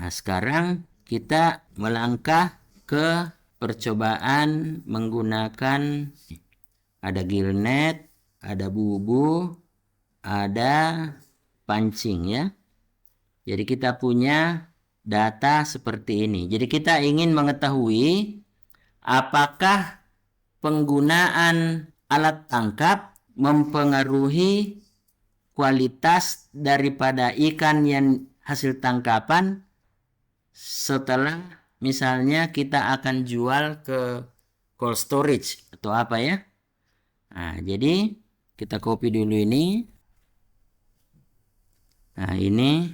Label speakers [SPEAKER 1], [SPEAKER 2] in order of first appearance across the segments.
[SPEAKER 1] Nah, sekarang kita melangkah ke percobaan menggunakan ada gillnet, ada bubu, ada pancing ya. Jadi kita punya data seperti ini. Jadi kita ingin mengetahui apakah penggunaan alat tangkap mempengaruhi kualitas daripada ikan yang hasil tangkapan setelah misalnya kita akan jual ke cold storage atau apa ya. Nah, jadi kita copy dulu ini. Nah, ini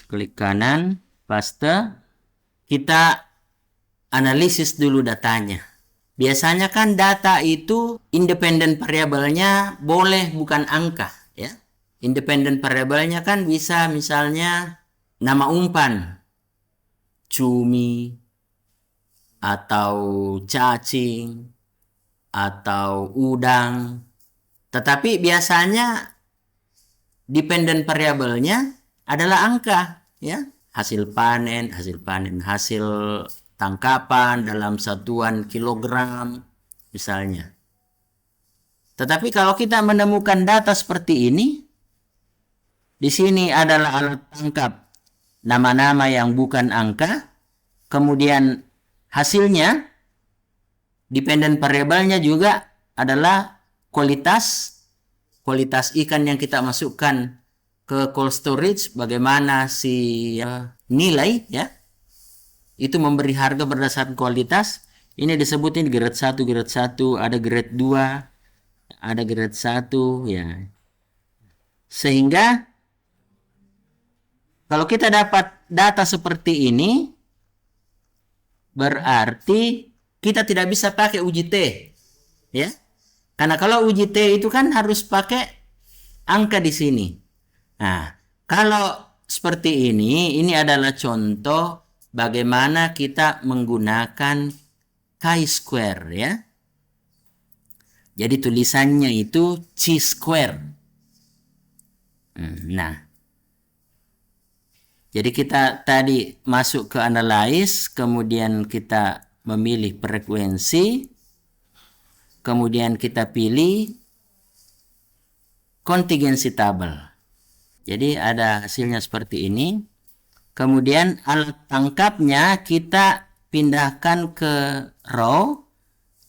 [SPEAKER 1] klik kanan, paste. Kita analisis dulu datanya. Biasanya kan data itu independent variabelnya boleh bukan angka ya. Independent variabelnya kan bisa misalnya nama umpan, cumi, atau cacing, atau udang. Tetapi biasanya dependent variabelnya adalah angka ya. Hasil panen, hasil tangkapan dalam satuan kilogram misalnya. Tetapi kalau kita menemukan data seperti ini, di sini adalah alat tangkap nama-nama yang bukan angka, kemudian hasilnya dependent variabelnya juga adalah kualitas ikan yang kita masukkan ke cold storage, bagaimana si nilai ya. Itu memberi harga berdasarkan kualitas. Ini disebutin grade 1, ada grade 2, ada grade 1 ya. Sehingga kalau kita dapat data seperti ini, berarti kita tidak bisa pakai UJT ya. Karena kalau UJT itu kan harus pakai angka di sini. Nah, kalau seperti ini adalah contoh bagaimana kita menggunakan chi-square ya. Jadi tulisannya itu chi-square. Nah, jadi kita tadi masuk ke analyze, kemudian kita memilih frekuensi, kemudian kita pilih contingency table. Jadi ada hasilnya seperti ini. Kemudian alat tangkapnya kita pindahkan ke row,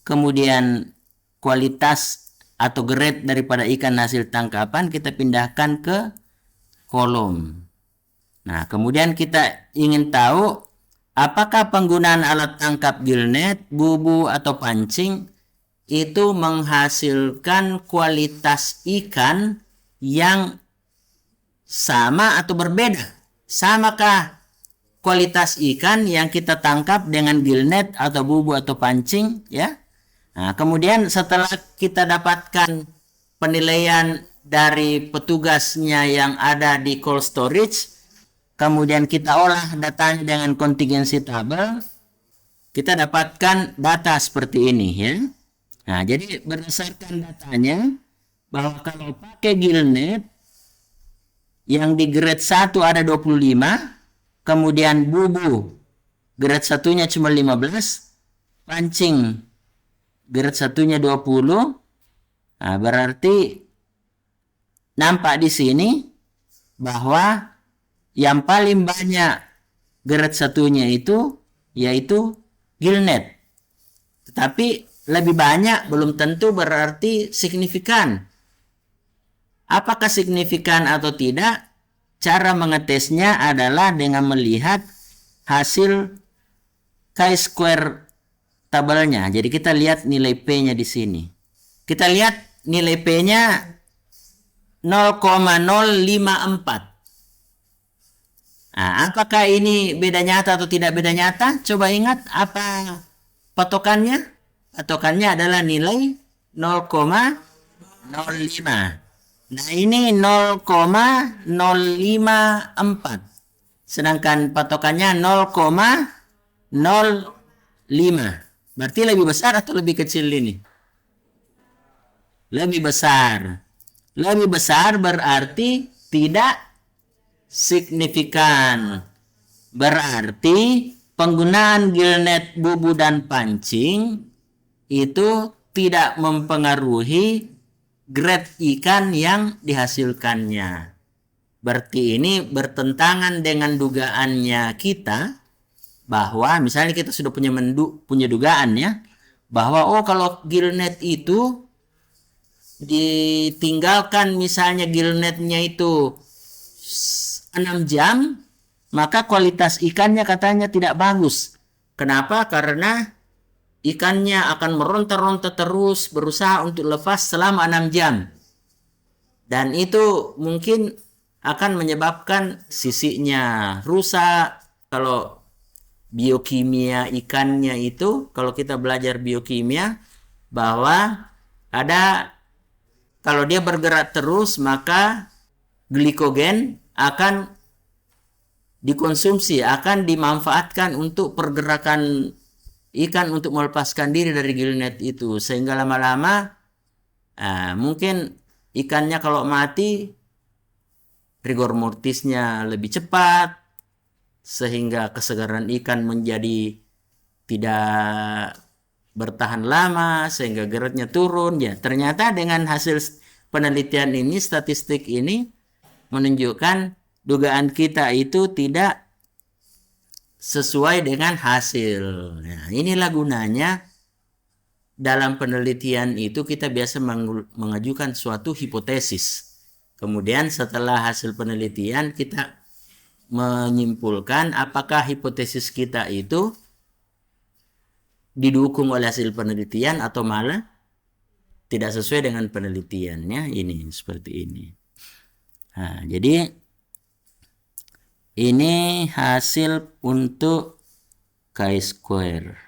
[SPEAKER 1] kemudian kualitas atau grade daripada ikan hasil tangkapan kita pindahkan ke kolom. Nah, kemudian kita ingin tahu apakah penggunaan alat tangkap gillnet, bubu, atau pancing itu menghasilkan kualitas ikan yang sama atau berbeda. Samakah kualitas ikan yang kita tangkap dengan gillnet atau bubu atau pancing ya? Nah, kemudian setelah kita dapatkan penilaian dari petugasnya yang ada di cold storage, kemudian kita olah datanya dengan contingency table, kita dapatkan data seperti ini ya. Nah, jadi berdasarkan datanya bahwa kalau pakai gillnet yang di grade 1 ada 25, kemudian bubu grade 1-nya cuma 15, pancing grade 1-nya 20. Nah, berarti nampak di sini bahwa yang paling banyak grade 1-nya itu yaitu gillnet. Tetapi lebih banyak belum tentu berarti signifikan. Apakah signifikan atau tidak? Cara mengetesnya adalah dengan melihat hasil chi-square tabelnya. Jadi kita lihat nilai P-nya di sini. Kita lihat nilai P-nya 0,054. Nah, apakah ini beda nyata atau tidak beda nyata? Coba ingat apa patokannya? Patokannya adalah nilai 0,05. Nah, ini 0,054. Sedangkan patokannya 0,05. Berarti lebih besar atau lebih kecil ini? Lebih besar. Lebih besar berarti tidak signifikan. Berarti penggunaan gillnet, bubu, dan pancing itu tidak mempengaruhi grade ikan yang dihasilkannya. Berarti ini bertentangan dengan dugaannya kita bahwa misalnya kita sudah punya dugaan ya bahwa kalau gillnet itu ditinggalkan misalnya gillnetnya itu 6 jam, maka kualitas ikannya katanya tidak bagus. Kenapa? Karena ikannya akan meronta-ronta terus berusaha untuk lepas selama 6 jam. Dan itu mungkin akan menyebabkan sisiknya rusak. Kalau biokimia ikannya itu, kalau kita belajar biokimia, bahwa kalau dia bergerak terus, maka glikogen akan dikonsumsi, akan dimanfaatkan untuk pergerakan ikan untuk melepaskan diri dari gillnet itu. Sehingga lama-lama mungkin ikannya kalau mati, rigor mortisnya lebih cepat, sehingga kesegaran ikan menjadi tidak bertahan lama, sehingga grade-nya turun. Ya, ternyata dengan hasil penelitian ini, statistik ini menunjukkan dugaan kita itu tidak sesuai dengan hasil. Nah, inilah gunanya dalam penelitian itu kita biasa mengajukan suatu hipotesis. Kemudian setelah hasil penelitian kita menyimpulkan apakah hipotesis kita itu didukung oleh hasil penelitian atau malah tidak sesuai dengan penelitiannya. Ini seperti ini. Nah, jadi ini hasil untuk chi-square.